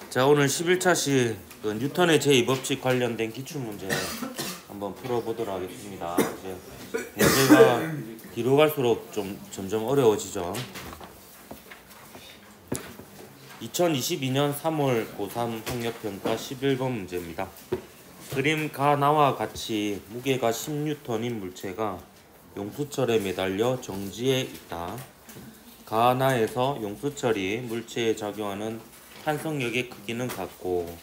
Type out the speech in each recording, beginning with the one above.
자, 오늘 11차시 그 뉴턴의 제2법칙 관련된 기출문제 한번 풀어보도록 하겠습니다. 이제 문제가 뒤로 갈수록 좀 점점 어려워지죠. 2022년 3월 고3 학력평가 11번 문제입니다. 그림 가나와 같이 무게가 10N인 물체가 용수철에 매달려 정지해 있다. 가나에서 용수철이 물체에 작용하는 탄성력의 크기는 같고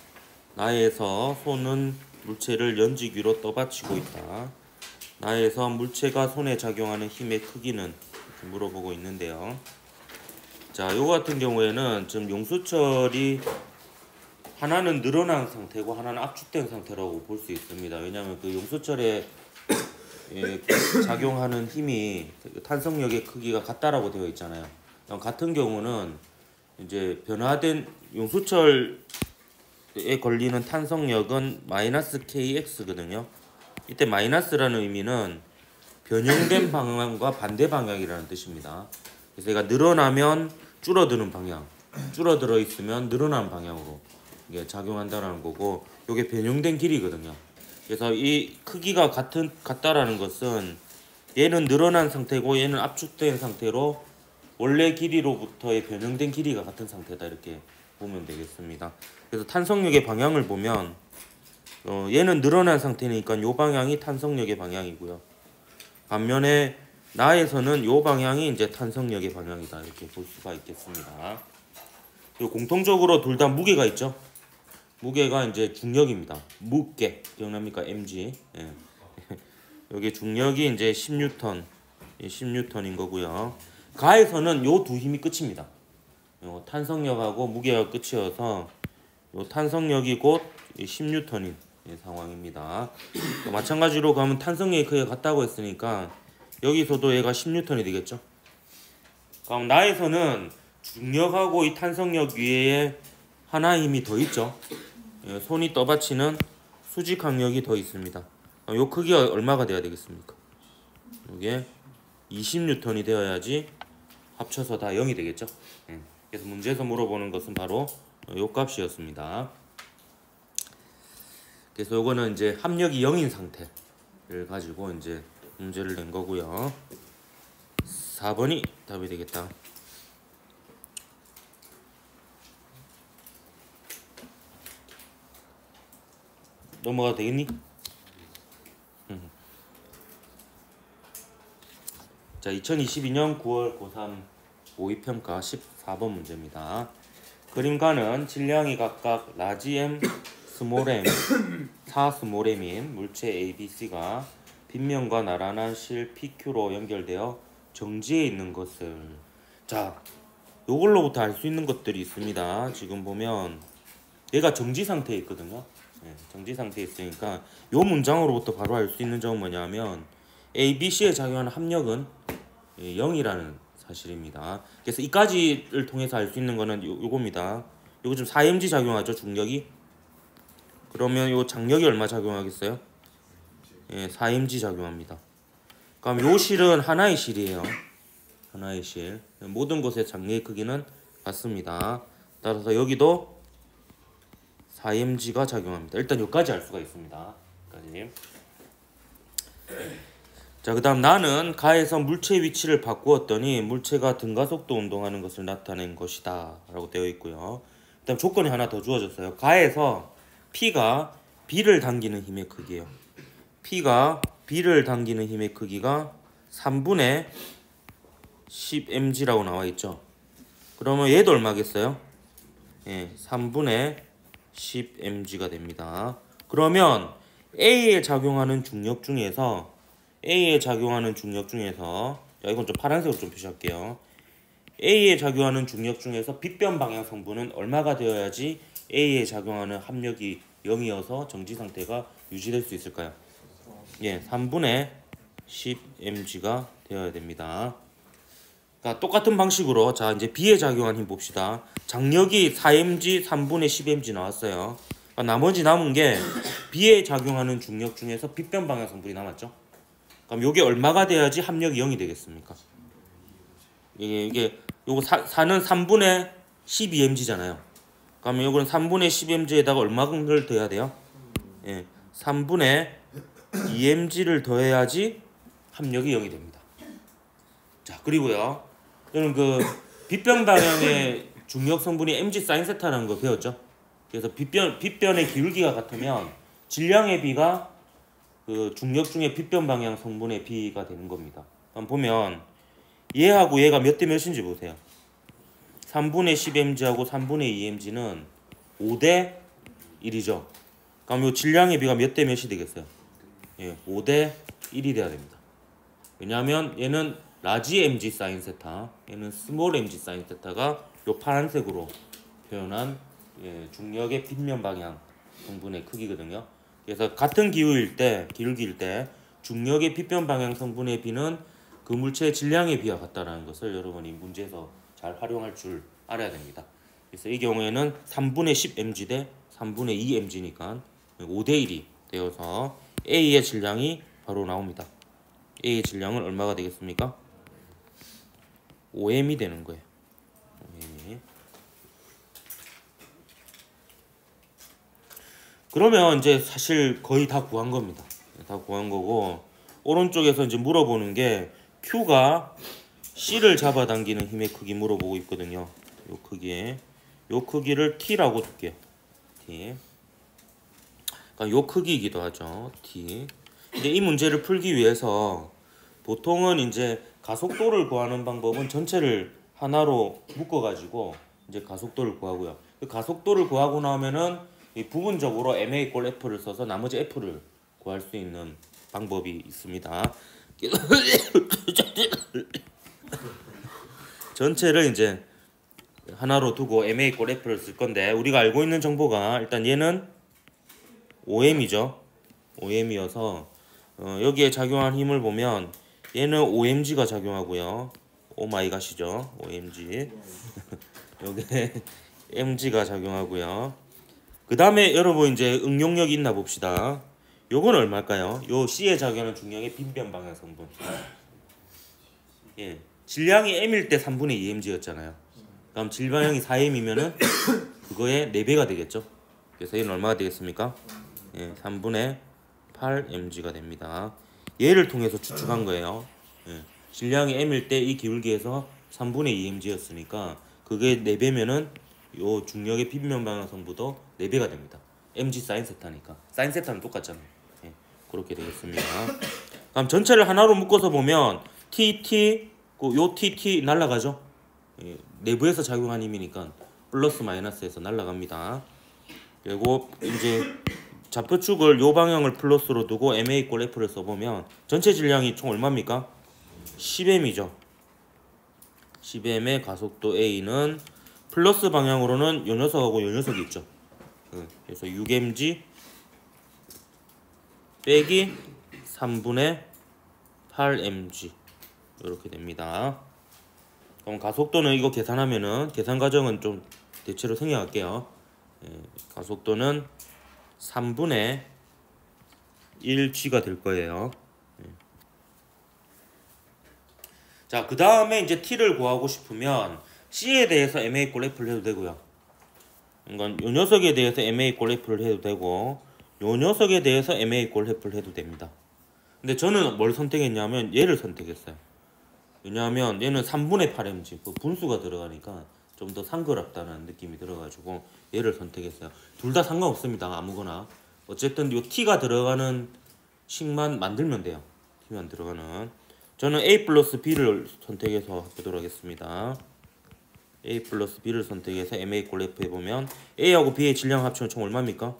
나에서 손은 물체를 연직 위로 떠받치고 있다. 나에서 물체가 손에 작용하는 힘의 크기는 이렇게 물어보고 있는데요. 자, 요거 같은 경우에는 지금 용수철이 하나는 늘어난 상태고 하나는 압축된 상태라고 볼 수 있습니다. 왜냐하면 그 용수철에 작용하는 힘이 탄성력의 크기가 같다라고 되어 있잖아요. 같은 경우는 이제 변화된 용수철에 걸리는 탄성력은 마이너스 kx거든요. 이때 마이너스라는 의미는 변형된 방향과 반대 방향이라는 뜻입니다. 그래서 얘가 늘어나면 줄어드는 방향, 줄어들어 있으면 늘어나는 방향으로 이게 작용한다라는 거고, 이게 변형된 길이거든요. 그래서 이 크기가 같다라는 것은 얘는 늘어난 상태고 얘는 압축된 상태로 원래 길이로부터의 변형된 길이가 같은 상태다, 이렇게 보면 되겠습니다. 그래서 탄성력의 방향을 보면 얘는 늘어난 상태니까 이 방향이 탄성력의 방향이고요. 반면에 나에서는 이 방향이 이제 탄성력의 방향이다, 이렇게 볼 수가 있겠습니다. 그리고 공통적으로 둘 다 무게가 있죠. 무게가 이제 중력입니다. 무게 기억납니까? mg. 예. 여기 중력이 이제 10N, 10N인 거고요. 가에서는 요 두 힘이 끝입니다. 요 탄성력하고 무게가 끝이어서 요 탄성력이 곧 10N인 상황입니다. 마찬가지로 가면 탄성력의 크기가 같다고 했으니까 여기서도 얘가 10N이 되겠죠. 그럼 나에서는 중력하고 이 탄성력 위에 하나의 힘이 더 있죠. 손이 떠받치는 수직 항력이 더 있습니다. 요 크기가 얼마가 돼야 되겠습니까? 이게 20N이 되어야지 합쳐서 다 0이 되겠죠. 그래서 문제에서 물어보는 것은 바로 요 값이었습니다. 그래서 요거는 이제 합력이 0인 상태를 가지고 이제 문제를 낸 거고요. 4번이 답이 되겠다. 넘어가도 되겠니? 자, 2022년 9월 고3 모의평가 14번 문제입니다. 그림가는 질량이 각각 라지 m, 스몰 m, 4 스몰 m인 물체 ABC가 빗면과 나란한 실 PQ로 연결되어 정지해 있는 것을, 자, 요걸로부터 알 수 있는 것들이 있습니다. 지금 보면 얘가 정지 상태에 있거든요. 정지 상태에 있으니까 요 문장으로부터 바로 알 수 있는 점은 뭐냐면 ABC에 작용하는 합력은 0이라는 사실입니다. 그래서 이까지를 통해서 알 수 있는 거는 요겁니다. 요거 좀 4mg 작용하죠, 중력이. 그러면 요 장력이 얼마 작용하겠어요? 4mg 작용합니다. 그럼 요 실은 하나의 실이에요. 하나의 실. 모든 곳의 장력의 크기는 같습니다. 따라서 여기도 4mg가 작용합니다. 일단 여기까지 알 수가 있습니다. 여기까지. 자, 그 다음 나는 가에서 물체의 위치를 바꾸었더니 물체가 등가속도 운동하는 것을 나타낸 것이다 라고 되어 있고요. 그 다음 조건이 하나 더 주어졌어요. 가에서 P가 B를 당기는 힘의 크기예요. P가 B를 당기는 힘의 크기가 3분의 10mg라고 나와 있죠. 그러면 얘도 얼마겠어요? 3분의 10mg가 됩니다. 그러면 A에 작용하는 중력 중에서 자, 이건 좀 파란색으로 좀 표시할게요. A에 작용하는 중력 중에서 빗변 방향 성분은 얼마가 되어야지 A에 작용하는 합력이 0이어서 정지 상태가 유지될 수 있을까요? 3분의 10mg가 되어야 됩니다. 그러니까 똑같은 방식으로, 자, 이제 B에 작용한 힘 봅시다. 장력이 4mg, 3분의 10mg 나왔어요. 그러니까 나머지 남은 게 B에 작용하는 중력 중에서 빗변 방향 성분이 남았죠. 그럼 요게 얼마가 돼야지 합력이 0이 되겠습니까? 이게 요거 4는 3분의 12mg잖아요. 그러면 이거는 3분의 10mg에다가 얼마를 더해야 돼요? 예, 3분의 2mg를 더해야지 합력이 0이 됩니다. 자, 그리고요. 저는 그 빗변 방향의 중력 성분이 mg 사인 세타라는 거 배웠죠? 그래서 빗변의 기울기가 같으면 질량의 비가 그 중력 중에 빗변 방향 성분의 비가 되는 겁니다. 한번 보면 얘하고 얘가 몇 대 몇인지 보세요. 3분의 10mg하고 3분의 2mg는 5대 1이죠. 그럼 이 질량의 비가 몇 대 몇이 되겠어요? 예, 5대 1이 돼야 됩니다. 왜냐하면 얘는 라지 mg 사인 세타, 얘는 스몰 mg 사인 세타가 요 파란색으로 표현한 중력의 빗면 방향 성분의 크기거든요. 그래서 같은 기울기일 때 중력의 빗변 방향 성분의 비는 그 물체의 질량의 비와 같다라는 것을 여러분이 문제에서 잘 활용할 줄 알아야 됩니다. 그래서 이 경우에는 3분의 10mg 대 3분의 2mg니까 5대 1이 되어서 A의 질량이 바로 나옵니다. A의 질량은 얼마가 되겠습니까? 5m이 되는 거예요. 5m이. 그러면 이제 사실 거의 다 구한 겁니다. 다 구한 거고 오른쪽에서 이제 물어보는 게 Q가 C를 잡아당기는 힘의 크기 물어보고 있거든요. 요 크기에 요 크기를 T라고 줄게요. T. 그러니까 요 크기이기도 하죠. T. 근데 이 문제를 풀기 위해서 보통은 이제 가속도를 구하는 방법은 전체를 하나로 묶어가지고 이제 가속도를 구하고요. 그 가속도를 구하고 나면은 이 부분적으로 ma = f를 써서 나머지 f를 구할 수 있는 방법이 있습니다. 전체를 이제 하나로 두고 ma = f를 쓸 건데 우리가 알고 있는 정보가 일단 얘는 5m이죠. 5m이어서 여기에 작용한 힘을 보면 얘는 5mg가 작용하고요. 오마이갓이죠. 5mg. 여기에 mg가 작용하고요. 그 다음에 여러분 이제 응용력이 있나 봅시다. 요건 얼마일까요? 요 C에 작용하는 중력의 빗변 방향 성분. 예, 질량이 m일 때 3분의 2mg였잖아요. 그럼 질방향이 4m이면은 그거의 4배가 되겠죠. 그래서 얘는 얼마가 되겠습니까? 예, 3분의 8mg가 됩니다. 얘를 통해서 추측한 거예요. 예, 질량이 m일 때 이 기울기에서 3분의 2mg였으니까 그게 4배면은 요 중력의 빗면 방향 성분도 4배가 됩니다. mg 사인 세타니까. 사인 세타는 똑같잖아요. 예, 그렇게 되겠습니다. 그럼 전체를 하나로 묶어서 보면 t, 요 t 날라가죠. 예, 내부에서 작용한 힘이니까 플러스 마이너스에서 날라갑니다. 그리고 이제 좌표축을 요 방향을 플러스로 두고 ma = f를 써보면 전체 질량이 총 얼마입니까? 10m이죠. 10m의 가속도 a는 플러스 방향으로는 요 녀석하고 요 녀석이 있죠. 그래서 6mg 빼기 3분의 8mg 이렇게 됩니다. 그럼 가속도는 이거 계산하면은 계산 과정은 좀 대체로 생략할게요. 가속도는 3분의 1g가 될 거예요. 자, 그 다음에 이제 t를 구하고 싶으면 c에 대해서 ma = f를 해도 되고요. 그러니까 요 녀석에 대해서 ma = f를 해도 되고 요 녀석에 대해서 ma = f를 해도 됩니다. 근데 저는 뭘 선택했냐면 얘를 선택했어요. 왜냐하면 얘는 3분의 8mg 그 분수가 들어가니까 좀 더 상그럽다는 느낌이 들어가지고 얘를 선택했어요. 둘 다 상관없습니다. 아무거나. 어쨌든 요 t가 들어가는 식만 만들면 돼요. t만 들어가는. 저는 a 플러스 b를 선택해서 보도록 하겠습니다. a 플러스 b를 선택해서 ma = f 해보면 a하고 b의 질량 합치면 총 얼마입니까?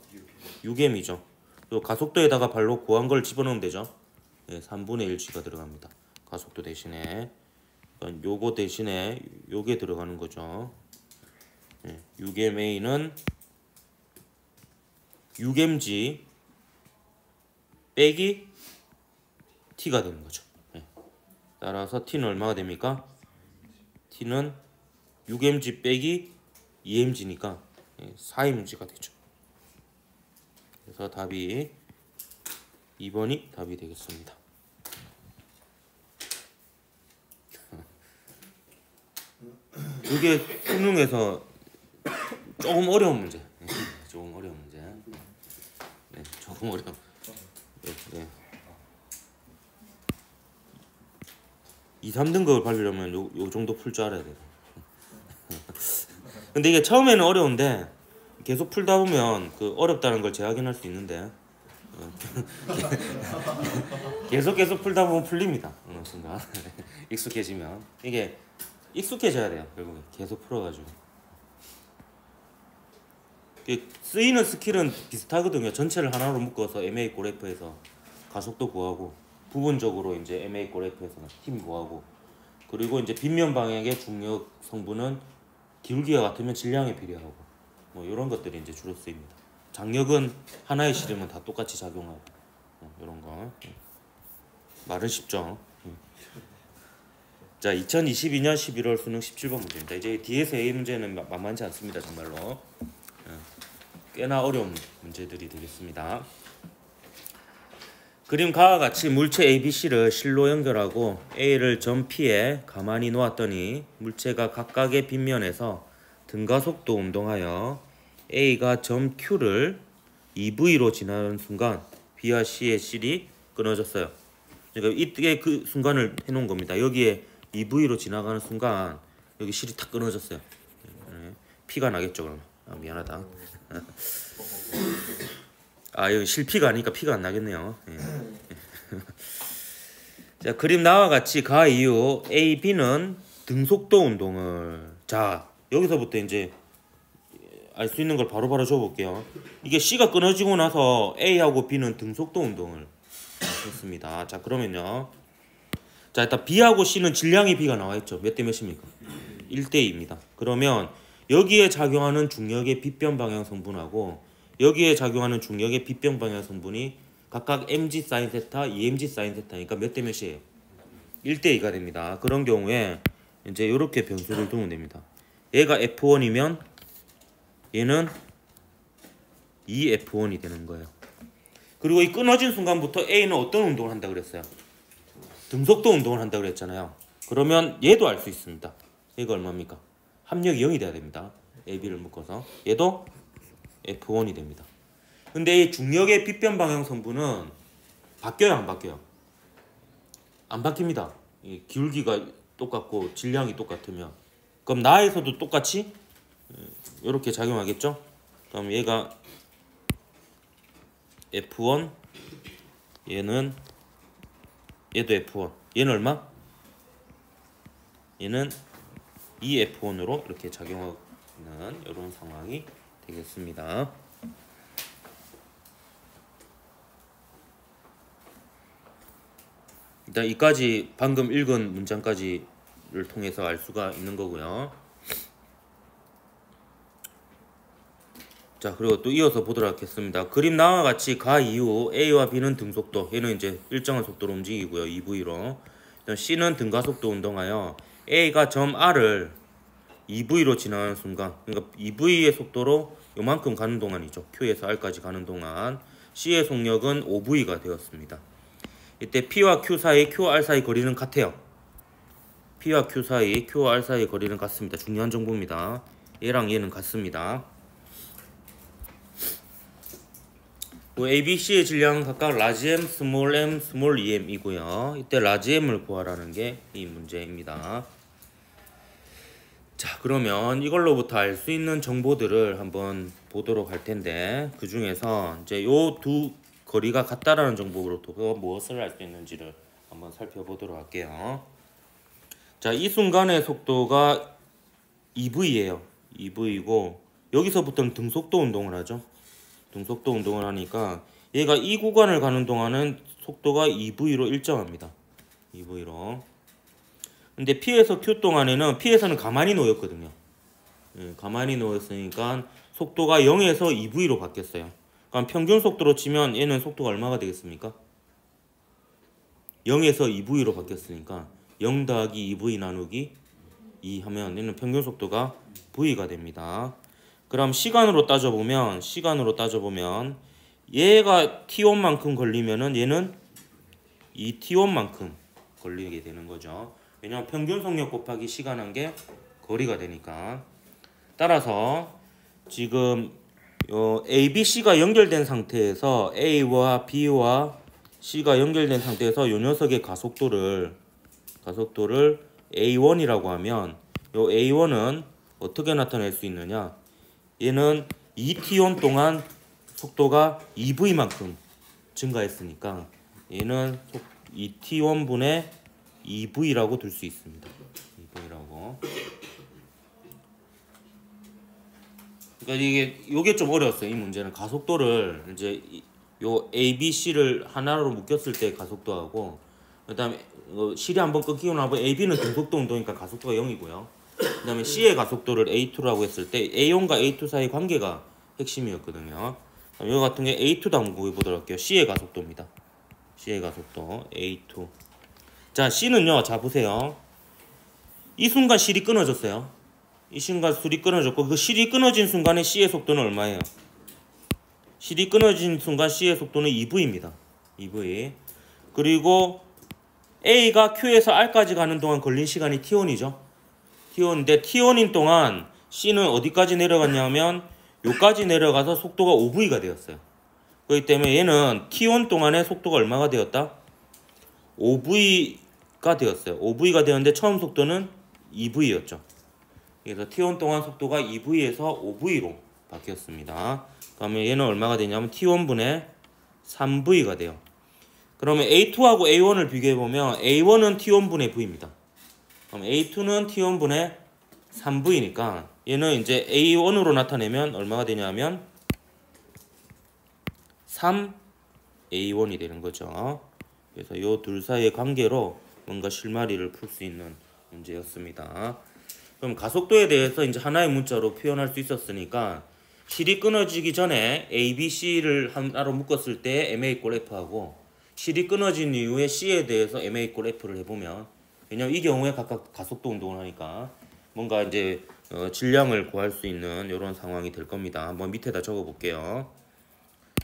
6m이죠. 또 가속도에다가 발로 구한 걸 집어넣으면 되죠. 네, 3분의 1g가 들어갑니다. 가속도 대신에 요거 대신에 요게 들어가는 거죠. 6ma는 6mg 빼기 t가 되는 거죠. 따라서 t는 얼마가 됩니까? t는 6mg 빼기 2mg니까 4mg가 되죠. 그래서 답이 2번이 답이 되겠습니다. 이게 수능에서 조금 어려운 문제. 조금 어려운 문제. 네, 조금 어려운. 네. 2, 3등급을 받으려면 요 정도 풀 줄 알아야 돼요. 근데 이게 처음에는 어려운데 계속 풀다 보면 그 어렵다는 걸 재확인할 수 있는데 계속 풀다 보면 풀립니다. 어느 순간 익숙해지면 이게 익숙해져야 돼요. 결국에 계속 풀어가지고 쓰이는 스킬은 비슷하거든요. 전체를 하나로 묶어서 MA 고래프에서 가속도 구하고 부분적으로 이제 MA 고래프에서는 힘 구하고 그리고 이제 빗면 방향의 중력 성분은 기울기가 같으면 질량이 필요하고 뭐 이런 것들이 이제 주로 쓰입니다. 장력은 하나의 실험은 다 똑같이 작용하고 이런 거 말은 쉽죠. 자, 2022년 11월 수능 17번 문제입니다. 이제 뒤에서 A 문제는 만만치 않습니다. 정말로 꽤나 어려운 문제들이 되겠습니다. 그림과 같이 물체 ABC를 실로 연결하고 A를 점 P에 가만히 놓았더니 물체가 각각의 빗면에서 등가 속도 운동하여 A가 점 Q를 EV로 지나는 순간 B와 C의 실이 끊어졌어요. 그러니까 이때 그 순간을 해놓은 겁니다. 여기에 EV로 지나가는 순간 여기 실이 탁 끊어졌어요. P가 나겠죠 그럼. 아, 미안하다. 아, 여기 실피가 아니니까 피가 안 나겠네요. 예. 자, 그림 나와 같이 가 이후 A, B는 등속도 운동을 자, 여기서부터 이제 알 수 있는 걸 바로바로 줘볼게요. 이게 C가 끊어지고 나서 A하고 B는 등속도 운동을 했습니다. 자, 그러면요. 자, 일단 B하고 C는 질량이 B가 나와있죠. 몇 대 몇입니까? 1대2입니다. 그러면 여기에 작용하는 중력의 빗변 방향 성분하고 여기에 작용하는 중력의 빗변 방향 성분이 각각 mg sin 세타, 2mg sin 세타니까 몇 대 몇이에요? 1대2가 됩니다. 그런 경우에 이제 이렇게 변수를 두면 됩니다. 얘가 F1이면 얘는 2F1이 되는 거예요. 그리고 이 끊어진 순간부터 A는 어떤 운동을 한다 그랬어요? 등속도 운동을 한다 그랬잖아요. 그러면 얘도 알 수 있습니다. 얘가 얼마입니까? 합력이 0이 돼야 됩니다. AB를 묶어서 얘도 F1이 됩니다. 근데 이 중력의 빗변 방향 성분은 바뀌어요, 안 바뀌어요? 안 바뀝니다. 이 기울기가 똑같고 질량이 똑같으면 그럼 나에서도 똑같이 이렇게 작용하겠죠? 그럼 얘가 F1 얘도 F1 얘는 얼마? 얘는 2F1으로 이렇게 작용하는 이런 상황이 되겠습니다. 일단 이까지 방금 읽은 문장까지를 통해서 알 수가 있는 거고요. 자, 그리고 또 이어서 보도록 하겠습니다. 그림 나와 같이 가 이후 A와 B는 등속도, 얘는 이제 일정한 속도로 움직이고요. EV로. C는 등가속도 운동하여 A가 점 R을 EV로 지나가는 순간, 그러니까 EV의 속도로 요만큼 가는 동안이죠. Q에서 R까지 가는 동안 C의 속력은 5V가 되었습니다. 이때 P와 Q 사이, Q와 R 사이 거리는 같아요. P와 Q 사이, Q와 R 사이 거리는 같습니다. 중요한 정보입니다. 얘랑 얘는 같습니다. A, B, C의 질량은 각각 라지 M, 스몰 m, 스몰 em이고요. 이때 라지 m을 구하라는 게 이 문제입니다. 자, 그러면 이걸로부터 알 수 있는 정보들을 한번 보도록 할 텐데 그 중에서 이제 요 두 거리가 같다라는 정보로부터 무엇을 알 수 있는지를 한번 살펴보도록 할게요. 자, 이 순간의 속도가 EV예요. EV고 여기서부터는 등속도 운동을 하죠. 등속도 운동을 하니까 얘가 이 구간을 가는 동안은 속도가 EV로 일정합니다. EV로. 근데 P에서 Q 동안에는 P에서는 가만히 놓였거든요. 가만히 놓였으니까 속도가 0에서 EV로 바뀌었어요. 그럼 평균 속도로 치면 얘는 속도가 얼마가 되겠습니까? 0에서 EV로 바뀌었으니까 0 더하기 EV 나누기 2 하면 얘는 평균 속도가 V가 됩니다. 그럼 시간으로 따져보면 얘가 T1만큼 걸리면은 얘는 이 T1만큼 걸리게 되는 거죠. 왜냐면 평균 속력 곱하기 시간한 게 거리가 되니까. 따라서 지금 A, B, C가 연결된 상태에서 A와 B와 C가 연결된 상태에서 요 녀석의 가속도를 A1이라고 하면 요 A1은 어떻게 나타낼 수 있느냐? 얘는 2t1 동안 속도가 2v만큼 증가했으니까 얘는 2t1분의 2v라고 둘 수 있습니다. 2v라고. 그러니까 이게 좀 어려웠어요. 이 문제는 가속도를 이제 요 A, B, C를 하나로 묶였을 때 가속도하고 그다음에 C이 한번 끊기고 나면 AB는 등속도 운동이니까 가속도가 0이고요. 그다음에 C의 가속도를 A2라고 했을 때 A1과 A2 사이 관계가 핵심이었거든요. 이거 같은 게 A2도 한번 구해보도록 할게요. C의 가속도입니다. C의 가속도 A2. 자, C는요. 자, 보세요. 이 순간 실이 끊어졌어요. 이 순간 실이 끊어졌고 그 실이 끊어진 순간에 C의 속도는 얼마예요? 실이 끊어진 순간 C의 속도는 2V입니다. 2V. 그리고 A가 Q에서 R까지 가는 동안 걸린 시간이 T1이죠. T1인데 T1인 동안 C는 어디까지 내려갔냐면 요까지 내려가서 속도가 5V가 되었어요. 그렇기 때문에 얘는 T1 동안의 속도가 얼마가 되었다? 5V가 되었어요. 5V가 되었는데 처음 속도는 2V였죠. 그래서 T1 동안 속도가 2V에서 5V로 바뀌었습니다. 그러면 얘는 얼마가 되냐면 T1분의 3V가 돼요. 그러면 A2하고 A1을 비교해보면 A1은 T1분의 V입니다. 그럼 A2는 T1분의 3V니까 얘는 이제 A1으로 나타내면 얼마가 되냐면 3A1이 되는 거죠. 그래서 요 둘 사이의 관계로 뭔가 실마리를 풀 수 있는 문제였습니다. 그럼 가속도에 대해서 이제 하나의 문자로 표현할 수 있었으니까 실이 끊어지기 전에 A, B, C를 하나로 묶었을 때 MA 꼴 F하고 실이 끊어진 이후에 C에 대해서 MA 꼴 F를 해보면 왜냐면 이 경우에 각각 가속도 운동을 하니까 뭔가 이제 질량을 구할 수 있는 이런 상황이 될 겁니다. 한번 밑에다 적어볼게요.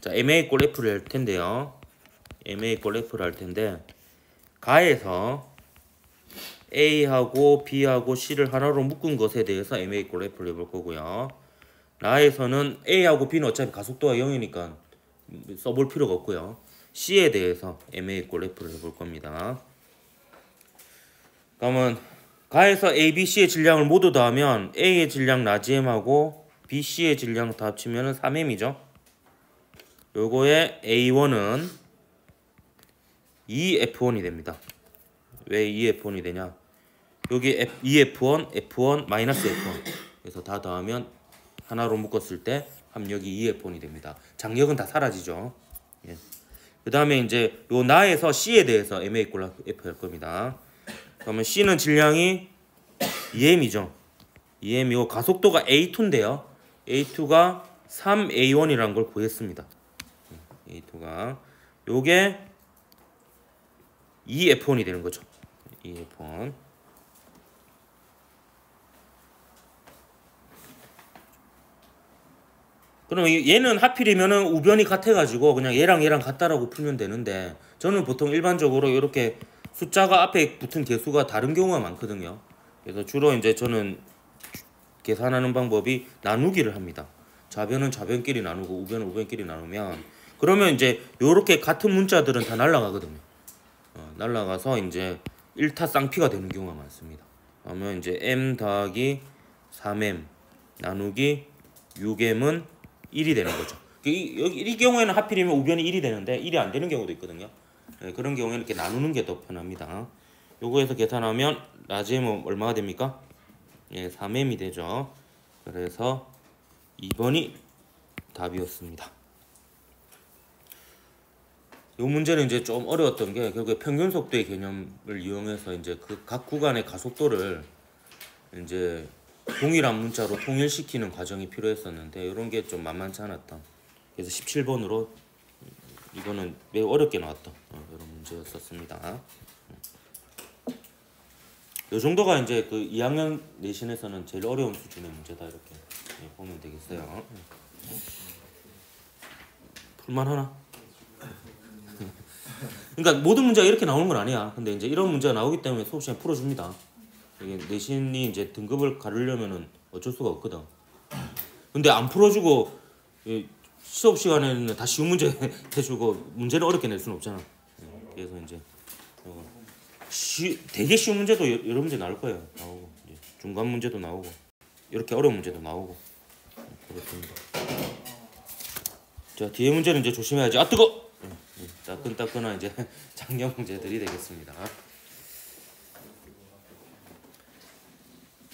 자, MA 꼴 F를 할 텐데요. MA 꼴 F를 할 텐데 가에서 A하고 B하고 C를 하나로 묶은 것에 대해서 MA 꼴 F를 해볼 거고요. 라에서는 A하고 B는 어차피 가속도가 0이니까 써볼 필요가 없고요. C에 대해서 MA 꼴 F를 해볼 겁니다. 그러면 가에서 A, B, C의 질량을 모두 더하면 A의 질량 라지엠하고 B, C의 질량 다 합치면 3M이죠. 요거의 A1은 2F1이 됩니다. 왜 2F1이 되냐? 여기 2F1, F1, 마이너스 F1 그래서 다 더하면 하나로 묶었을 때 합력이 2F1이 됩니다. 장력은 다 사라지죠. 예. 그 다음에 이제 요 나에서 C에 대해서 MA 꼴 F 할 겁니다. 그러면 C는 질량이 2M이죠. 2M이고 가속도가 A2인데요. A2가 3A1이라는 걸 구했습니다. A2가 요게 2F1이 되는 거죠. 2F1. 그러면 얘는 하필이면은 우변이 같아가지고 그냥 얘랑 같다라고 풀면 되는데 저는 보통 일반적으로 이렇게 숫자가 앞에 붙은 개수가 다른 경우가 많거든요. 그래서 주로 이제 저는 계산하는 방법이 나누기를 합니다. 좌변은 좌변끼리 나누고 우변은 우변끼리 나누면 그러면 이제 요렇게 같은 문자들은 다 날라가거든요. 날라가서 이제 1타 쌍피가 되는 경우가 많습니다. 그러면 이제 M 더하기 3M 나누기 6M은 1이 되는 거죠. 이 경우에는 하필이면 우변이 1이 되는데 1이 안 되는 경우도 있거든요. 네, 그런 경우에는 이렇게 나누는 게 더 편합니다. 요거에서 계산하면 라지엠은 얼마가 됩니까? 예, 3M이 되죠. 그래서 2번이 답이었습니다. 이 문제는 이제 좀 어려웠던 게 결국에 평균 속도의 개념을 이용해서 이제 그 각 구간의 가속도를 이제 동일한 문자로 통일시키는 과정이 필요했었는데 이런 게 좀 만만치 않았다. 그래서 17번으로 이거는 매우 어렵게 나왔던 이런 문제였었습니다. 이 정도가 이제 그 2학년 내신에서는 제일 어려운 수준의 문제다 이렇게 보면 되겠어요. 풀만하나? 그러니까 모든 문제가 이렇게 나오는 건 아니야. 근데 이제 이런 문제가 나오기 때문에 수업 시간에 풀어줍니다. 이게 내신이 이제 등급을 가르려면은 어쩔 수가 없거든. 근데 안 풀어주고 수업 시간에는 다 쉬운 문제 해주고 문제는 어렵게 낼 수는 없잖아. 그래서 이제 되게 쉬운 문제도 여러 문제 나올 거예요. 나오고 이제 중간 문제도 나오고 이렇게 어려운 문제도 나오고 그렇습니다. 자, 뒤에 문제는 이제 조심해야지. 아 뜨거! 따끈따끈한 이제 작년 문제들이 되겠습니다.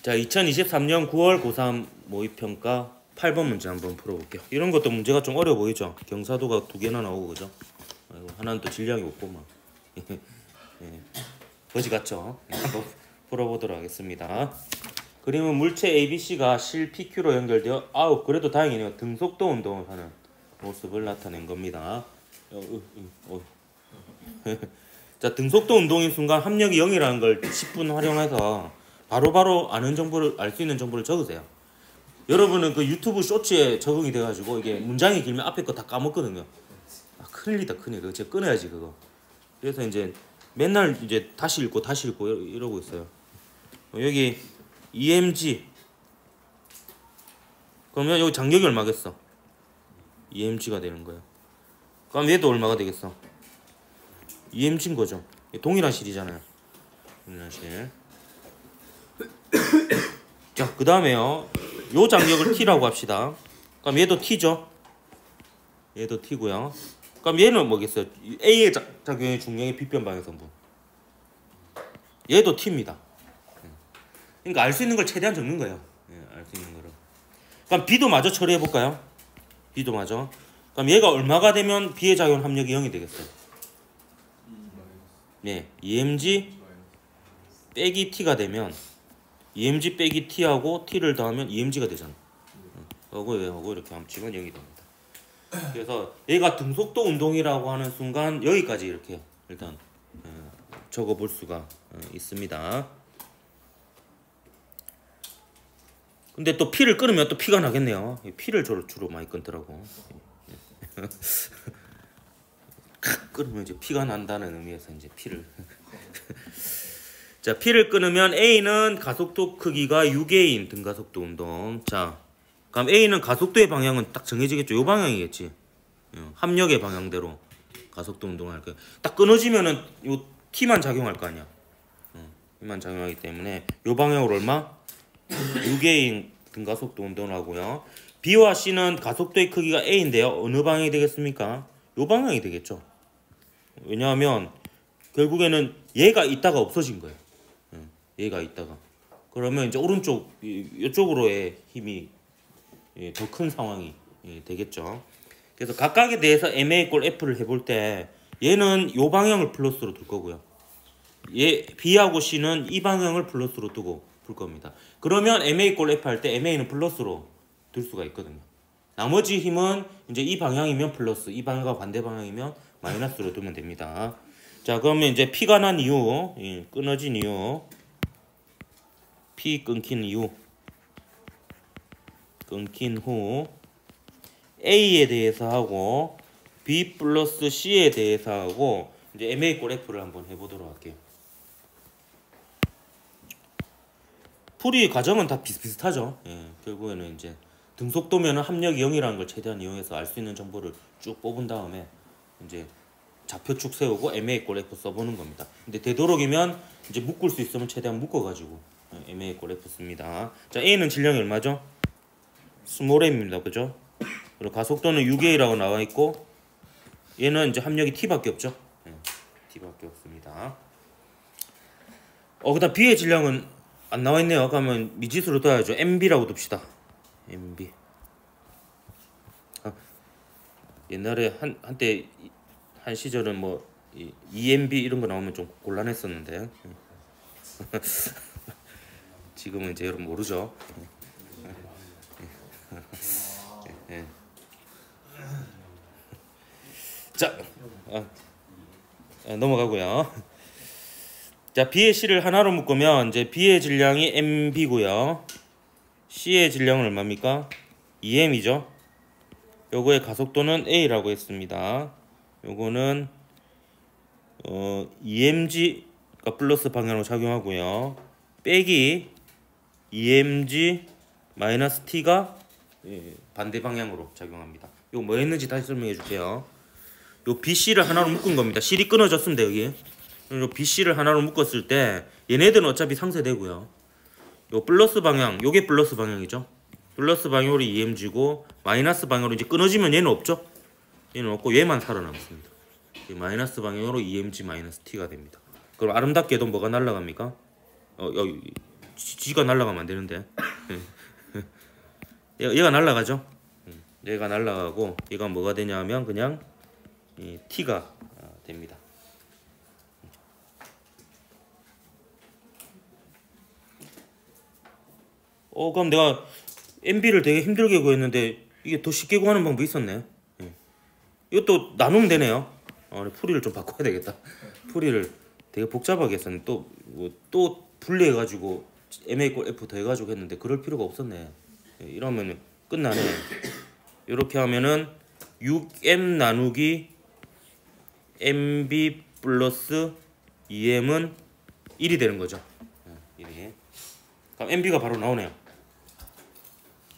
자, 2023년 9월 고3 모의평가 8번 문제 한번 풀어볼게요. 이런 것도 문제가 좀 어려워 보이죠? 경사도가 2개나 나오고 그죠? 하나는 또 질량이 없고 막 예, 거지 같죠? 한번 풀어보도록 하겠습니다. 그림은 물체 ABC가 실 PQ로 연결되어 그래도 다행이네요. 등속도 운동을 하는 모습을 나타낸 겁니다. 자, 등속도 운동인 순간 합력이 0이라는 걸 10분 활용해서 바로바로 아는 정보를 알 수 있는 정보를 적으세요. 여러분은 그 유튜브 쇼츠에 적응이 돼가지고 이게 문장이 길면 앞에 거 다 까먹거든요. 큰일이다 큰일. 그거 제가 끊어야지 그거. 그래서 이제 맨날 이제 다시 읽고 이러고 있어요. 여기 EMG 그러면 여기 장력이 얼마겠어? EMG가 되는 거예요. 그럼 얘도 얼마가 되겠어? EMG인 거죠. 동일한 실이잖아요. 동일한 실. 자, 그 다음에요. 요 장력을 T라고 합시다. 그럼 얘도 T죠. 얘도 T고요. 그럼 얘는 뭐겠어요? A의 작용의 중량의 빗변 방향 성분. 얘도 T입니다. 그러니까 알 수 있는 걸 최대한 적는 거예요. 알 수 있는 거를. 그럼 B도 마저 처리해 볼까요? B도 마저. 그럼 얘가 얼마가 되면 B의 작용 합력이 0이 되겠어요? 네, EMG 빼기 T가 되면 EMG 빼기 T하고 T를 더하면 EMG가 되잖아. 하고 이렇게 합치면 0이 됩니다. 그래서 얘가 등속도 운동이라고 하는 순간 여기까지 이렇게 일단 적어 볼 수가 있습니다. 근데 또 P를 끊으면 또 P가 나겠네요. P를 주로 많이 끊더라고. 끊으면 이제 P가 난다는 의미에서 이제 P를 자, P를 끊으면 A는 가속도 크기가 6A인 등가속도 운동. 자, 그럼 A는 가속도의 방향은 딱 정해지겠죠. 요 방향이겠지. 합력의 방향대로 가속도 운동을 할 거예요. 딱 끊어지면은 요 T만 작용할 거 아니야. T만 작용하기 때문에 요 방향으로 얼마? 6A인 등가속도 운동을 하고요. B와 C는 가속도의 크기가 A인데요. 어느 방향이 되겠습니까? 요 방향이 되겠죠. 왜냐하면 결국에는 얘가 있다가 없어진 거예요. 얘가 있다가. 그러면 이제 오른쪽 이쪽으로의 힘이 더 큰 상황이 되겠죠. 그래서 각각에 대해서 MA 꼴 F를 해볼 때 얘는 이 방향을 플러스로 둘 거고요. B하고 C는 이 방향을 플러스로 두고 풀 겁니다. 그러면 MA 꼴 F 할 때 MA는 플러스로 둘 수가 있거든요. 나머지 힘은 이제 이 방향이면 플러스, 이 방향과 반대 방향이면 마이너스로 두면 됩니다. 자, 그러면 이제 P가 난 이유, 끊어진 이유, P 끊긴 이유, 끊긴 후 A에 대해서 하고 B 플러스 C에 대해서 하고 이제 MA 꼴 F를 한번 해보도록 할게요. 풀이 과정은 다 비슷하죠. 결국에는 이제 등속도면은 합력이 0이라는 걸 최대한 이용해서 알 수 있는 정보를 쭉 뽑은 다음에 이제 좌표축 세우고 MA 꼴 F 써보는 겁니다. 근데 되도록이면 이제 묶을 수 있으면 최대한 묶어가지고 MA 꼴 F 씁니다. 자, A는 질량이 얼마죠? 스몰 m입니다. 그죠? 그리고 가속도는 6A라고 나와 있고 얘는 이제 합력이 T밖에 없죠. T밖에 없습니다. 그다음 B의 질량은 안 나와 있네요. 그러면 미지수로 둬야죠. MB라고 둡시다. MB. 옛날에 한때 한 시절은 뭐 EMB 이런 거 나오면 좀 곤란했었는데 지금은 이제 여러분 모르죠. 자, 넘어가고요. 자, B의 C를 하나로 묶으면 이제 B의 질량이 MB고요. C의 질량은 얼마입니까? 2M이죠. 요거의 가속도는 A라고 했습니다. 요거는 EMG가 플러스 방향으로 작용하고요. 빼기 EMG 마이너스 T가 반대 방향으로 작용합니다. 이거 뭐 했는지 다시 설명해 줄게요. 요 BC를 하나로 묶은 겁니다. 실이 끊어졌습니다. 여기 요 BC를 하나로 묶었을 때 얘네들은 어차피 상쇄되고요. 요 플러스 방향, 요게 플러스 방향이죠. 플러스 방향으로 EMG고 마이너스 방향으로 이제 끊어지면 얘는 없죠. 얘는 없고 얘만 살아남습니다. 마이너스 방향으로 EMG 마이너스 T가 됩니다. 그럼 아름답게도 뭐가 날아갑니까? G가 날아가면 안 되는데 얘가 날아가죠. 얘가 날아가고 얘가 뭐가 되냐면 그냥 T가 됩니다. 그럼 내가 MB를 되게 힘들게 구했는데 이게 더 쉽게 구하는 방법이 있었네. 이것도 나누면 되네요. 풀이를 좀 바꿔야 되겠다. 풀이를 되게 복잡하게 했었네. 또 분리해가지고 MA 꼴 F 더해가지고 했는데 그럴 필요가 없었네. 이러면 끝나네. 이렇게 하면은 6M 나누기 MB 플러스 2M은 1이 되는 거죠. 1이. 그럼 MB가 바로 나오네요.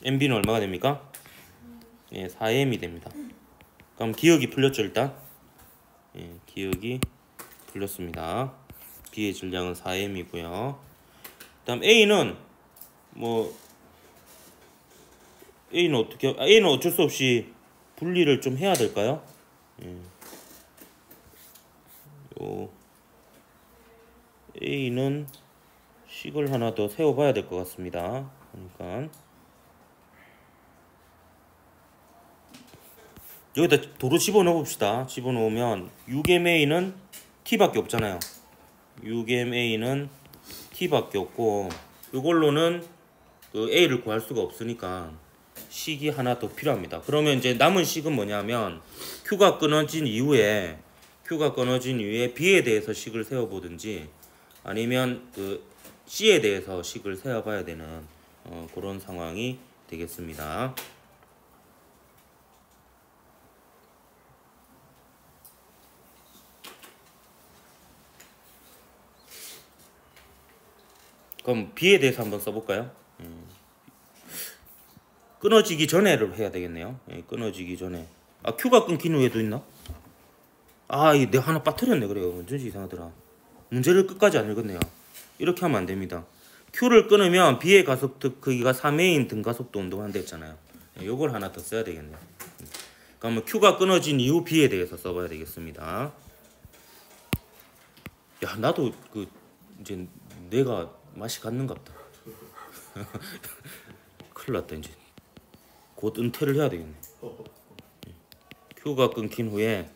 MB는 얼마가 됩니까? 4M이 됩니다. 그럼 기억이 풀렸죠 일단. 기억이 풀렸습니다. B의 질량은 4M이고요. 그다음 A는 A는 어쩔 수 없이 분리를 좀 해야 될까요? A는 식을 하나 더 세워봐야 될 것 같습니다. 그러니까 여기다 도로 집어넣어 봅시다. 집어넣으면 6MA는 T밖에 없잖아요. 6MA는 T밖에 없고 이걸로는 그 A를 구할 수가 없으니까 식이 하나 더 필요합니다. 그러면 이제 남은 식은 뭐냐면 Q가 끊어진 이후에 B에 대해서 식을 세워보든지 아니면 그 C에 대해서 식을 세워봐야 되는 그런 상황이 되겠습니다. 그럼 B에 대해서 한번 써볼까요? 끊어지기 전에를 해야 되겠네요. 끊어지기 전에. Q가 끊긴 후에도 있나? 내가 하나 빠뜨렸네. 그래요. 완전히 이상하더라. 문제를 끝까지 안 읽었네요. 이렇게 하면 안 됩니다. Q를 끊으면 B의 가속도 크기가 3A인 등가속도 운동을 한다 했잖아요. 요걸 하나 더 써야 되겠네요. 그러면 Q가 끊어진 이후 B에 대해서 써봐야 되겠습니다. 야, 나도 이제 내가 맛이 갔는갑다. 큰일 났다. 이제 곧 은퇴를 해야 되겠네. Q가 끊긴 후에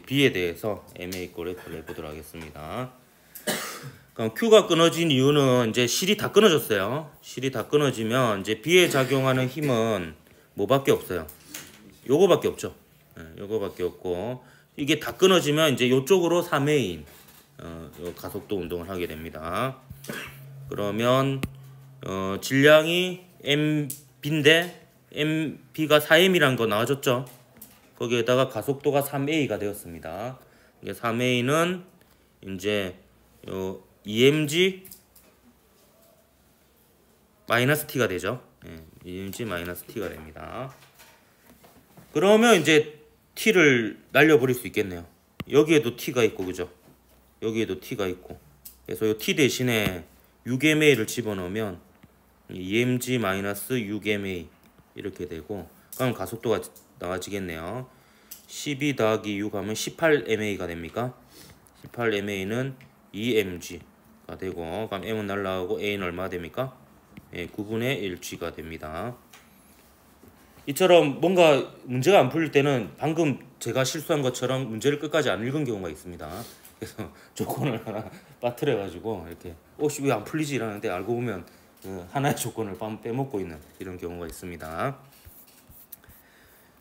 B에 대해서 MA 꼴에 해보도록 하겠습니다. 그럼 Q가 끊어진 이유는 이제 실이 다 끊어졌어요. 실이 다 끊어지면 이제 B에 작용하는 힘은 뭐밖에 없어요. 요거밖에 없죠. 요거밖에 없고 이게 다 끊어지면 이제 요쪽으로 3A인 요 가속도 운동을 하게 됩니다. 그러면 질량이 MB인데 MB가 4M이라는 거 나와줬죠. 거기에다가 가속도가 3A가 되었습니다. 이게 3A는 이제 요 EMG 마이너스 T가 되죠. EMG 마이너스 T가 됩니다. 그러면 이제 T를 날려버릴 수 있겠네요. 여기에도 T가 있고 그죠? 여기에도 T가 있고 그래서 이 T 대신에 6MA를 집어넣으면 EMG 마이너스 6MA 이렇게 되고 그럼 가속도가 나와지겠네요. 12 더하기 6 하면 18MA가 됩니까? 18MA는 EMG가 되고 그럼 M은 날라가고 A는 얼마가 됩니까? 9분의 1G가 됩니다. 이처럼 뭔가 문제가 안 풀릴 때는 방금 제가 실수한 것처럼 문제를 끝까지 안 읽은 경우가 있습니다. 그래서 조건을 하나 빠뜨려 가지고 이렇게 왜 안 풀리지 이러는데 알고 보면 하나의 조건을 빼먹고 있는 이런 경우가 있습니다.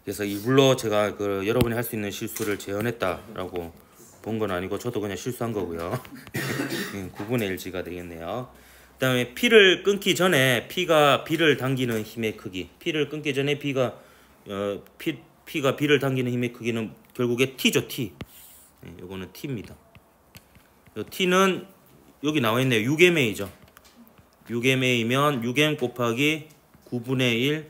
그래서 일부러 제가 여러분이 할 수 있는 실수를 재현했다라고 본 건 아니고 저도 그냥 실수한 거고요. 9분의 1G가 되겠네요. 그 다음에 P를 끊기 전에 P가 B를 당기는 힘의 크기, P를 끊기 전에 P가 B를 당기는 힘의 크기는 결국에 T죠. T. 요거는 T입니다. T는 여기 나와 있네요. 6MA죠. 6MA면 6M 곱하기 9분의 1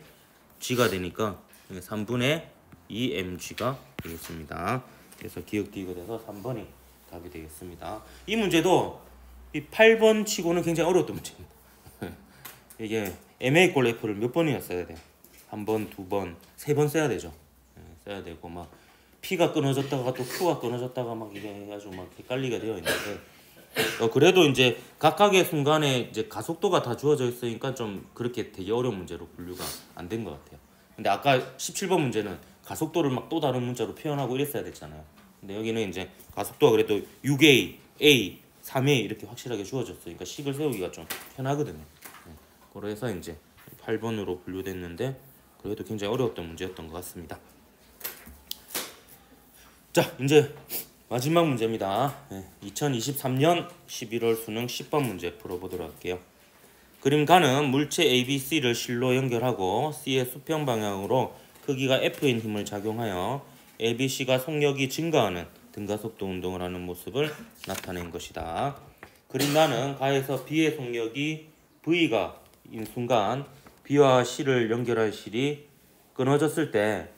g가 되니까 3분의 2mg가 되겠습니다. 그래서 기억되게 돼서 3번이 답이 되겠습니다. 이 문제도 이 8번 치고는 굉장히 어려웠던 문제입니다. 이게 MA 꼴 F를 몇 번이나 써야 돼요? 한 번, 두 번, 세 번 써야 되죠. 써야 되고 막 P가 끊어졌다가 또 Q가 끊어졌다가 막 이게 아주 막 헷갈리게 되어 있는데 그래도 이제 각각의 순간에 이제 가속도가 다 주어져 있으니까 좀 그렇게 되게 어려운 문제로 분류가 안 된 것 같아요. 근데 아까 17번 문제는 가속도를 막 또 다른 문자로 표현하고 이랬어야 됐잖아요. 근데 여기는 이제 가속도가 그래도 6A, A, 3A 이렇게 확실하게 주어졌으니까 식을 세우기가 좀 편하거든요. 그래서 이제 8번으로 분류됐는데 그래도 굉장히 어려웠던 문제였던 것 같습니다. 자, 이제 마지막 문제입니다. 2023년 11월 수능 10번 문제 풀어보도록 할게요. 그림 가는 물체 ABC를 실로 연결하고 C의 수평 방향으로 크기가 F인 힘을 작용하여 ABC가 속력이 증가하는 등가속도 운동을 하는 모습을 나타낸 것이다. 그림 가는 가에서 B의 속력이 V가 인 순간 B와 C를 연결할 실이 끊어졌을 때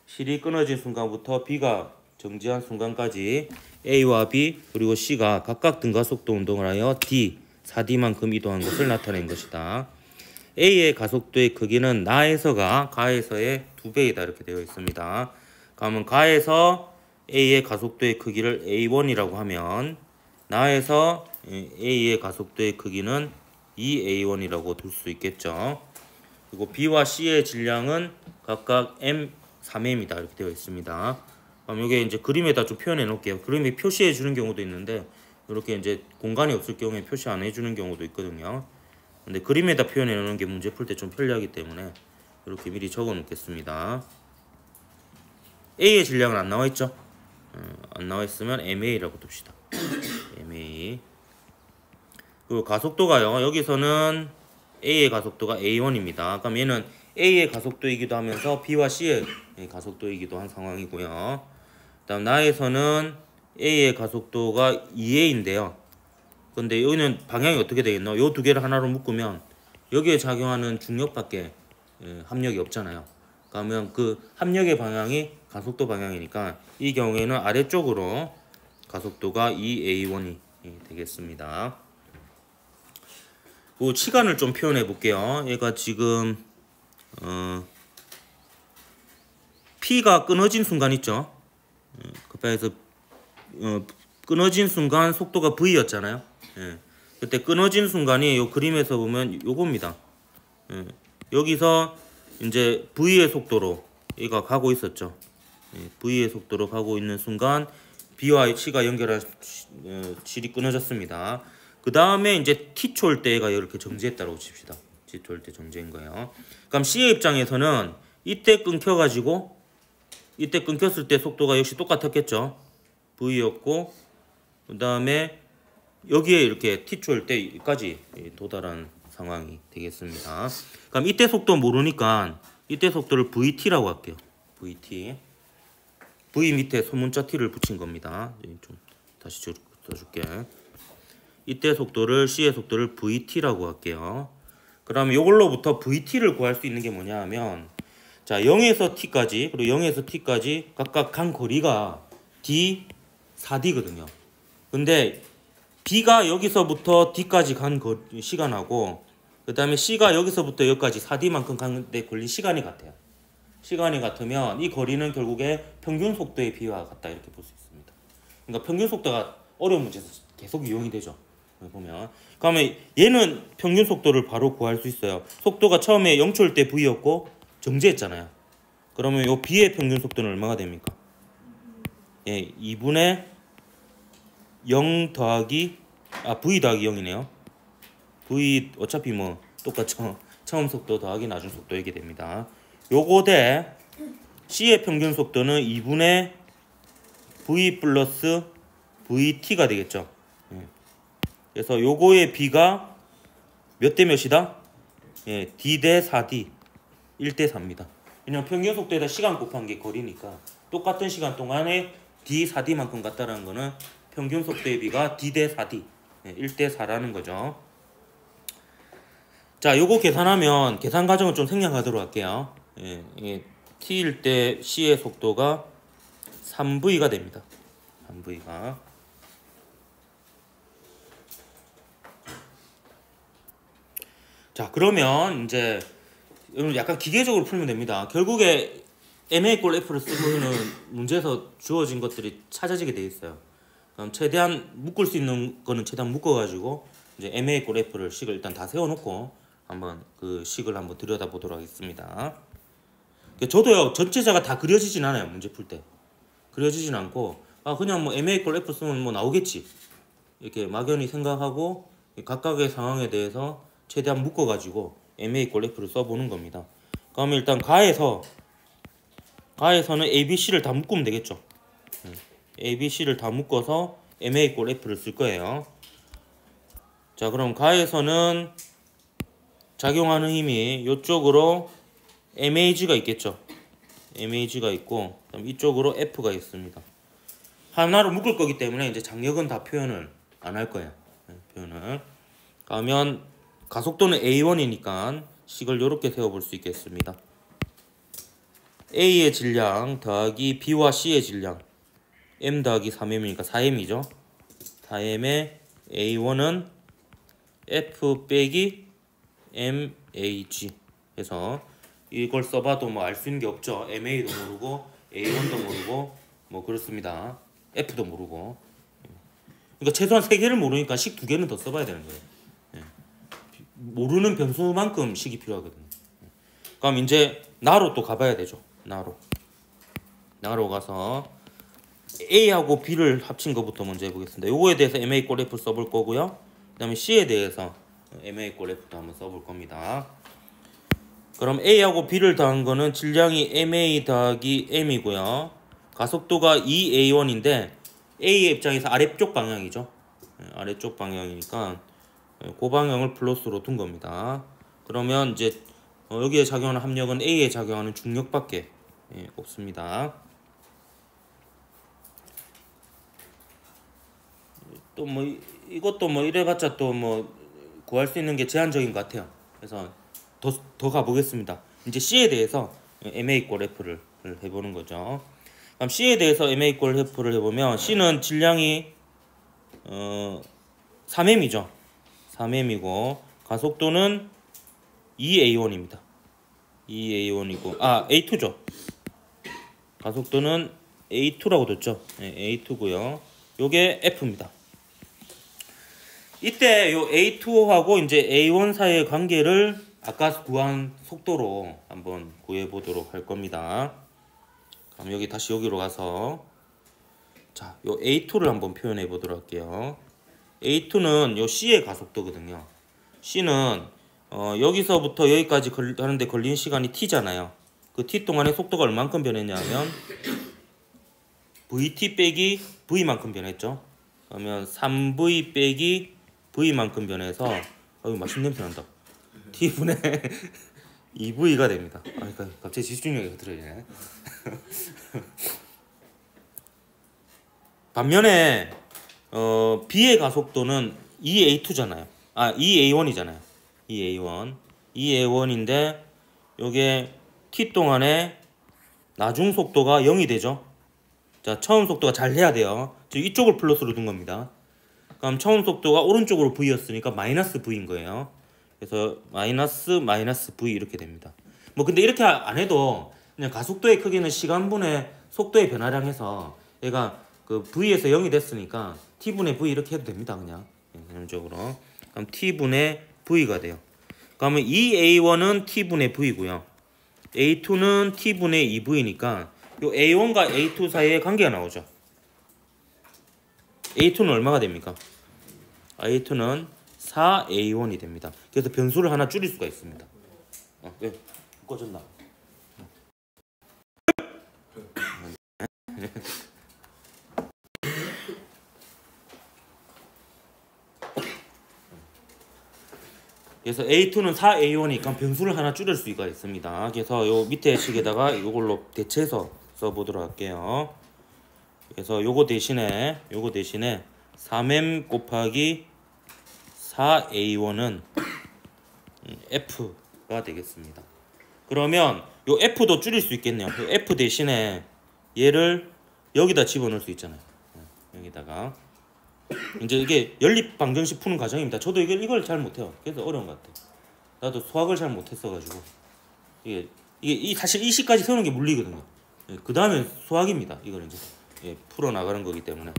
실이 끊어진 순간부터 B가 정지한 순간까지 A와 B 그리고 C가 각각 등가속도 운동을 하여 D, 4D만큼 이동한 것을 나타낸 것이다. A의 가속도의 크기는 나에서가 가에서의 2배이다 이렇게 되어 있습니다. 그러면 가에서 A의 가속도의 크기를 A1이라고 하면 나에서 A의 가속도의 크기는 2A1이라고 둘 수 있겠죠. 그리고 B와 C의 질량은 각각 M, 3M이다 이렇게 되어 있습니다. 그럼 이게 이제 그림에다 좀 표현해 놓을게요. 그림에 표시해 주는 경우도 있는데 이렇게 이제 공간이 없을 경우에 표시 안 해주는 경우도 있거든요. 근데 그림에다 표현해 놓는 게 문제 풀 때 좀 편리하기 때문에 이렇게 미리 적어 놓겠습니다. A의 질량은 안 나와 있죠? 안 나와 있으면 MA라고 둡시다. MA. 그리고 가속도가요. 여기서는 A의 가속도가 A1입니다. 그럼 얘는 A의 가속도이기도 하면서 B와 C의 가속도이기도 한 상황이고요. 다음 나에서는 A의 가속도가 2A인데요. 근데 여기는 방향이 어떻게 되겠노? 요 두 개를 하나로 묶으면 여기에 작용하는 중력밖에 합력이 없잖아요. 그러면 그 합력의 방향이 가속도 방향이니까 이 경우에는 아래쪽으로 가속도가 2A1이 되겠습니다. 그 시간을 좀 표현해 볼게요. 얘가 지금 P가 끊어진 순간 있죠. 그래서 끊어진 순간 속도가 V였잖아요. 그때 끊어진 순간이 요 그림에서 보면 요겁니다. 여기서 이제 V의 속도로 얘가 가고 있었죠. V의 속도로 가고 있는 순간 B와 C가 연결한 실이 끊어졌습니다. 그 다음에 이제 T초일 때 얘가 이렇게 정지했다고 칩시다. T초일 때 정지인 거예요. 그럼 C의 입장에서는 이때 끊겨가지고 이때 끊겼을 때 속도가 역시 똑같았겠죠. V였고 그 다음에 여기에 이렇게 T초일 때까지 도달한 상황이 되겠습니다. 그럼 이때 속도 모르니까 이때 속도를 VT라고 할게요. VT. V 밑에 소문자 T를 붙인 겁니다. 좀 다시 써줄게. 이때 속도를 C의 속도를 VT라고 할게요. 그럼 이걸로부터 VT를 구할 수 있는 게 뭐냐 하면 자 0에서 T까지 그리고 0에서 T까지 각각 간 거리가 D, 4D거든요. 근데 B가 여기서부터 D까지 간 시간하고 그 다음에 C가 여기서부터 여기까지 4D만큼 가는데 걸린 시간이 같아요. 시간이 같으면 이 거리는 결국에 평균 속도의 비와 같다 이렇게 볼 수 있습니다. 그러니까 평균 속도가 어려운 문제에서 계속 이용이 되죠. 보면 그러면 얘는 평균 속도를 바로 구할 수 있어요. 속도가 처음에 0초일 때 V였고 정지했잖아요. 그러면 요 B의 평균 속도는 얼마가 됩니까? 2분의 0 더하기 V 더하기 0이네요. V 어차피 뭐 똑같죠. 처음 속도 더하기 나중 속도 이게 됩니다. 요거 대 C의 평균 속도는 2분의 V 플러스 VT가 되겠죠. 그래서 요거의 B가 몇 대 몇이다? D 대 4D 1대 4입니다. 왜냐면 평균 속도에다 시간 곱한 게 거리니까 똑같은 시간 동안에 D, 4D만큼 같다라는 거는 평균 속도의 B가 D 대 4D 1대 4라는 거죠. 자, 요거 계산하면 계산 과정을 좀 생략하도록 할게요. 예, t일 때 c의 속도가 3v가 됩니다. 3v가. 자, 그러면 이제 약간 기계적으로 풀면 됩니다. 결국에 ma 꼴 f를 쓰면은 문제에서 주어진 것들이 찾아지게 돼 있어요. 그럼 최대한 묶을 수 있는 거는 최대한 묶어가지고 이제 ma 꼴 f를 식을 일단 다 세워놓고 한번 그 식을 한번 들여다보도록 하겠습니다. 저도요 전체자가 다 그려지진 않아요. 문제 풀 때 그려지진 않고 그냥 뭐 ma 꼴 f 쓰면 뭐 나오겠지 이렇게 막연히 생각하고 각각의 상황에 대해서 최대한 묶어가지고 ma 꼴 f를 써보는 겁니다. 그러면 일단 가에서는 a, b, c를 다 묶으면 되겠죠. a, b, c를 다 묶어서 ma 꼴 f를 쓸 거예요. 자, 그럼 가에서는 작용하는 힘이 이쪽으로 mag가 있겠죠. mag가 있고 그다음 이쪽으로 f가 있습니다. 하나로 묶을 거기 때문에 이제 장력은 다 표현을 안 할 거예요. 표현을. 그러면 가속도는 a1이니까 식을 이렇게 세워볼 수 있겠습니다. a의 질량 더하기 b와 c의 질량 m 더하기 3m이니까 4m이죠. 4m의 a1은 f 빼기 mag 해서 이걸 써봐도 뭐 알 수 있는 게 없죠. ma도 모르고 a1도 모르고 뭐 그렇습니다. f도 모르고. 그러니까 최소한 3개를 모르니까 식 2개는 더 써봐야 되는 거예요. 모르는 변수만큼 식이 필요하거든요. 그럼 이제 나로 또 가봐야 되죠. 나로 가서 A하고 B를 합친 것부터 먼저 해보겠습니다. 요거에 대해서 MA 꼴 F 써볼 거고요. 그 다음에 C에 대해서 MA 꼴 F도 한번 써볼 겁니다. 그럼 A하고 B를 더한 거는 질량이 MA 더하기 M이고요. 가속도가 2A1인데 A의 입장에서 아래쪽 방향이죠. 아래쪽 방향이니까 그 방향을 플러스로 둔 겁니다. 그러면 이제 여기에 작용하는 합력은 A에 작용하는 중력밖에 없습니다. 또 뭐 이것도 뭐 이래봤자 또 뭐 구할 수 있는 게 제한적인 것 같아요. 그래서 더 가보겠습니다. 이제 C에 대해서 MA 꼴 F를 해보는 거죠. 그럼 C에 대해서 MA 꼴 F를 해보면 C는 질량이 3m이죠. 3m이고 가속도는 2A1입니다. 2A1이고 A2죠. 가속도는 A2라고 뒀죠. A2고요. 요게 F입니다. 이때 요 A2하고 이제 A1 사이의 관계를 아까 구한 속도로 한번 구해 보도록 할 겁니다. 그럼 여기 다시 여기로 가서 자, 요 A2를 한번 표현해 보도록 할게요. A2는 요 C의 가속도거든요. C는 여기서부터 여기까지 하는데 걸린 시간이 T잖아요. 그 T 동안에 속도가 얼만큼 변했냐면 VT 빼기 V만큼 변했죠. 그러면 3V 빼기 V만큼 변해서 맛있는 냄새 난다. T분의 2V가 됩니다. 그러니까 갑자기 집중력이 흐트러지네. 반면에 B의 가속도는 2A2잖아요. 2A1이잖아요. 2A1인데 요게 T 동안에 나중 속도가 0이 되죠. 자, 처음 속도가 잘 해야 돼요. 지금 이쪽을 플러스로 둔 겁니다. 그럼 처음 속도가 오른쪽으로 V였으니까 마이너스 V인 거예요. 그래서 마이너스 V 이렇게 됩니다. 뭐 근데 이렇게 안 해도 그냥 가속도의 크기는 시간분의 속도의 변화량 해서 얘가 그 V에서 0이 됐으니까 T분의 V 이렇게 해도 됩니다. 그냥 개념적으로. 그럼 T분의 V가 돼요. 그러면 2A1은 T분의 V고요. A2는 T분의 2V니까 요 A1과 A2 사이에 관계가 나오죠. A2는 얼마가 됩니까? A2는 4A1이 됩니다. 그래서 변수를 하나 줄일 수가 있습니다. 왜? 꺼졌나? 그래서 A2는 4A1이니까 변수를 하나 줄일 수가 있습니다. 그래서 요 밑에 식에다가 이걸로 대체해서 써보도록 할게요. 그래서 요거 대신에 3M 곱하기 4A1은 F가 되겠습니다. 그러면 요 F도 줄일 수 있겠네요. 요 F 대신에 얘를 여기다 집어넣을 수 있잖아요. 여기다가 이제 이게 연립 방정식 푸는 과정입니다. 저도 이걸 잘 못해요. 그래서 어려운 것 같아요. 나도 수학을 잘 못했어가지고 이게 사실 이 식까지 세우는 게 물리거든요. 그 다음에 수학입니다. 이거는 이제 풀어 나가는 거기 때문에.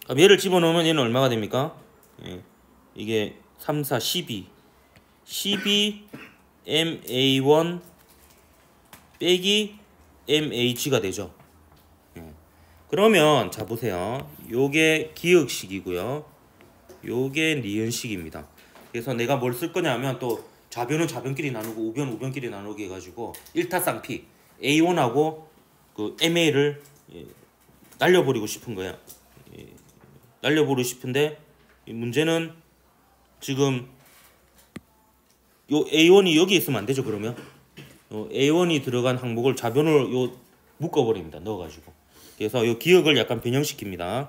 그럼 얘를 집어넣으면 얘는 얼마가 됩니까? 이게 3, 4, 12 MA1 빼기 MH가 되죠. 그러면 자 보세요. 요게 기역식이고요. 요게 니은식입니다. 그래서 내가 뭘 쓸 거냐면 또 좌변은 좌변끼리 나누고 우변 우변끼리 나누기 해가지고 1타쌍피 A1하고 그 MA를 날려버리고 싶은 거야. 날려버리고 싶은데 이 문제는 지금 요 A1이 여기 있으면 안 되죠. 그러면 요 A1이 들어간 항목을 좌변으로 요 묶어버립니다. 넣어가지고. 그래서 요 기역을 약간 변형시킵니다.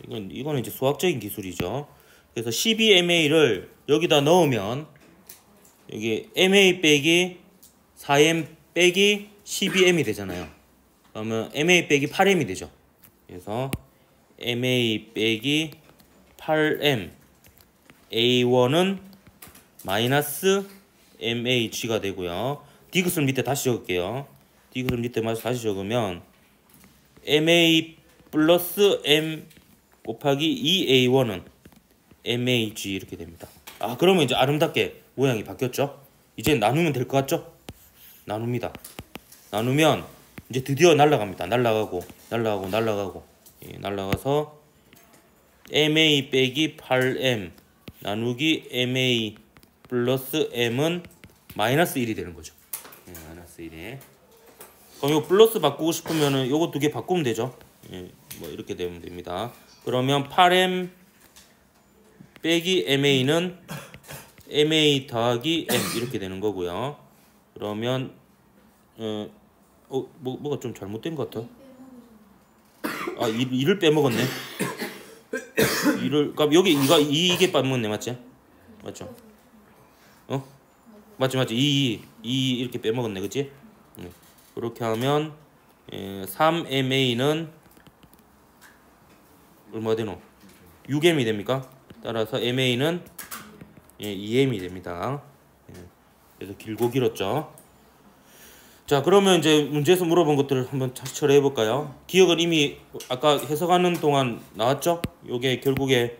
이거는 이제 수학적인 기술이죠. 그래서 12MA를 여기다 넣으면 여기 MA 빼기 4M 빼기 12M이 되잖아요. 그러면 MA 빼기 8M이 되죠. 그래서 MA 빼기 8M A1은 마이너스 MH가 되고요. 디귿을 밑에 다시 적을게요. 디귿을 밑에 다시 적으면 MA 플러스 M 곱하기 2A1은 MAG 이렇게 됩니다. 그러면 이제 아름답게 모양이 바뀌었죠. 이제 나누면 될 것 같죠? 나눕니다. 나누면 이제 드디어 날아갑니다. 날아가고 날아가서 MA 빼기 8M 나누기 MA 플러스 M은 마이너스 1이 되는 거죠. 마이너스 1이. 그럼 요 플러스 바꾸고 싶으면은 요거 두 개 바꾸면 되죠. 뭐 이렇게 되면 됩니다. 그러면 8M 빼기 MA는 MA 더하기 M 이렇게 되는 거고요. 그러면 뭐가 좀 잘못된 것 같아. 2를 빼먹었네. 2를 그럼 여기 이게 빼먹었네. 맞지? 맞죠? 맞지 2 이렇게 빼먹었네. 그치? 그렇게 하면 3MA는 얼마 되노? 6M이 됩니까? 따라서 MA는 2M이 됩니다. 그래서 길고 길었죠. 자, 그러면 이제 문제에서 물어본 것들을 한번 다시 처리해 볼까요? 기억은 이미 아까 해석하는 동안 나왔죠? 요게 결국에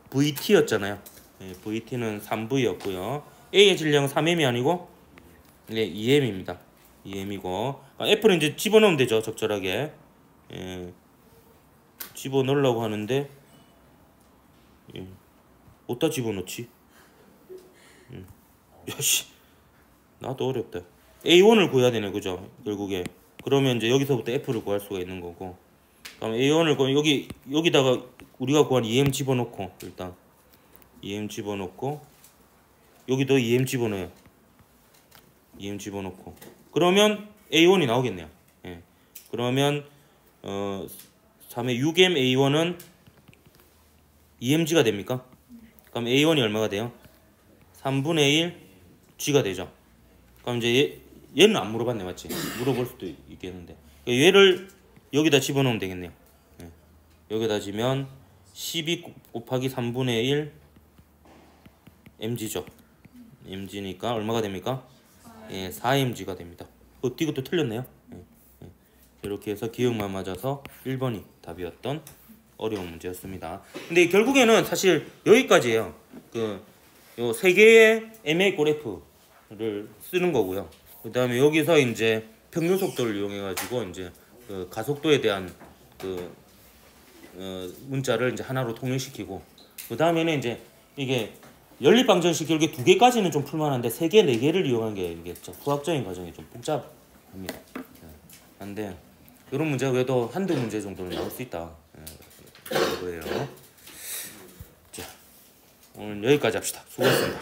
VT였잖아요. VT는 3V였고요. A의 질량은 3M이 아니고 2M입니다. 2M이고 F는 이제 집어넣으면 되죠. 적절하게. 집어넣으려고 하는데 어디다 집어넣지? 야씨, 나도 어렵다. A1을 구해야 되네, 그죠? 결국에. 그러면 이제 여기서부터 F를 구할 수가 있는 거고. 그럼 A1을 여기다가 우리가 구한 2M 집어넣고, 일단 2M 집어넣고, 여기도 2M 집어넣어요. 2M 집어넣고. 그러면 A1이 나오겠네요. 그러면 3의 6M A1은 2mg가 됩니까? 그럼 A1이 얼마가 돼요? 3분의 1 G가 되죠. 그럼 이제 얘는 안 물어봤네, 맞지? 물어볼 수도 있겠는데 얘를 여기다 집어넣으면 되겠네요. 여기다 지면 12 곱하기 3분의 1 mg죠. mg니까 얼마가 됩니까? 4mg가 됩니다. 이것도 틀렸네요. 이렇게 해서 기억만 맞아서 1번이 답이었던 어려운 문제였습니다. 근데 결국에는 사실 여기까지예요. 요 세 개의 MA 그래프를 쓰는 거고요. 그 다음에 여기서 이제 평균 속도를 이용해 가지고 이제 그 가속도에 대한 문자를 이제 하나로 통일시키고, 그 다음에는 이제 이게 연립방정식 결국에 2개까지는 좀 풀만한데 3개, 4개를 이용한 게 이게 수학적인 과정이 좀 복잡합니다. 근데 이런 문제가 그래도 한두 문제 정도는 나올 수 있다. 그거예요. 자, 오늘 여기까지 합시다. 수고했습니다.